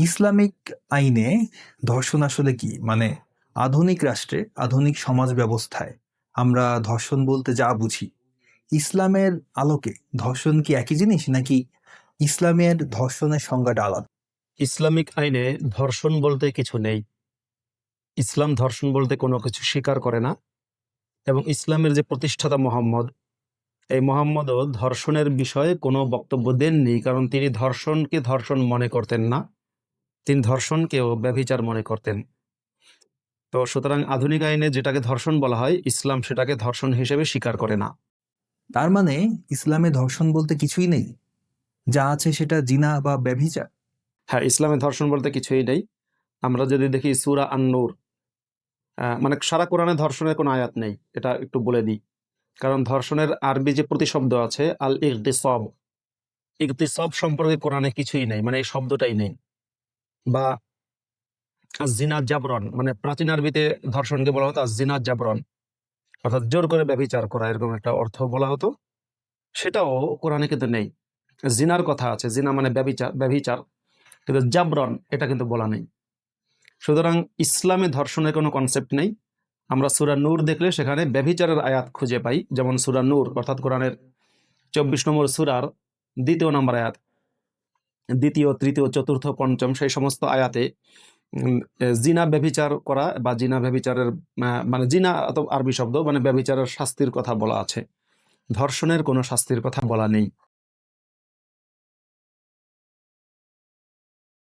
Islamic আইনে ধর্ষণ আসলে কি? মানে আধুনিক রাষ্ট্রে, আধুনিক সমাজ ব্যবস্থায় আমরা ধর্ষণ বলতে যা বুঝি, ইসলামের আলোকে ধর্ষণ কি একই জিনিস, নাকি ইসলামের ধর্ষণের সংজ্ঞাটা আলাদা? ইসলামিক আইনে ধর্ষণ বলতে কিছু নেই। ইসলাম ধর্ষণ বলতে কোনো কিছু স্বীকার করে না, এবং ইসলামের যে প্রতিষ্ঠাতা মোহাম্মদ, এই মোহাম্মদও ধর্ষণের বিষয়ে কোনো বক্তব্য দেননি, কারণ তিনি ধর্ষণকে ধর্ষণ মনে করতেন না, তিনি ধর্ষণকেও ব্যভিচার মনে করতেন। তো সুতরাং আধুনিক আইনে যেটাকে ধর্ষণ বলা হয়, ইসলাম সেটাকে ধর্ষণ হিসেবে স্বীকার করে না। তার মানে ইসলামে ধর্ষণ বলতে কিছুই নেই, যা আছে সেটা জিনা বা ব্যভিচার। হ্যাঁ, ইসলামে ধর্ষণ বলতে কিছুই নেই। আমরা যদি দেখি সূরা আন-নূর, মানে সারা কোরআনে ধর্ষণের কোনো আয়াত নেই, এটা একটু বলে দিই। কারণ ধর্ষণের আরবি যে প্রতিশব্দ আছে আল ইগতিসাব, ইগতিসাব সম্পর্কে কোরআনে কিছুই নেই, মানে এই শব্দটাই নেই। বা জিনা জাবরন, মানে প্রাচীন আরবিতে ধর্ষণকে বলা হতো জিনা জাবরন, অর্থাৎ জোর করে ব্যভিচার করা, এরকম একটা অর্থ বলা হতো। সেটাও কোরআনে কিন্তু নেই। জিনার কথা আছে, জিনা মানে ব্যভিচার, ব্যভিচার, কিন্তু জাবরন এটা কিন্তু বলা নেই। সুতরাং ইসলামে ধর্ষণের কোনো কনসেপ্ট নেই। আমরা সূরা নূর দেখলে সেখানে ব্যভিচারের আয়াত খুঁজে পাই, যেমন সূরা নূর অর্থাৎ কোরআনের 24 নম্বর সূরার 2 নম্বর আয়াত, 2, 3, 4, 5 সেই সমস্ত আয়াতে জিনা ব্যভিচার করা বা জিনা ব্যভিচারের মানে জিনা আরবি শব্দ, মানে ব্যভিচারের শাস্তির কথা বলা আছে। ধর্ষণের কোনো শাস্তির কথা বলা নেই।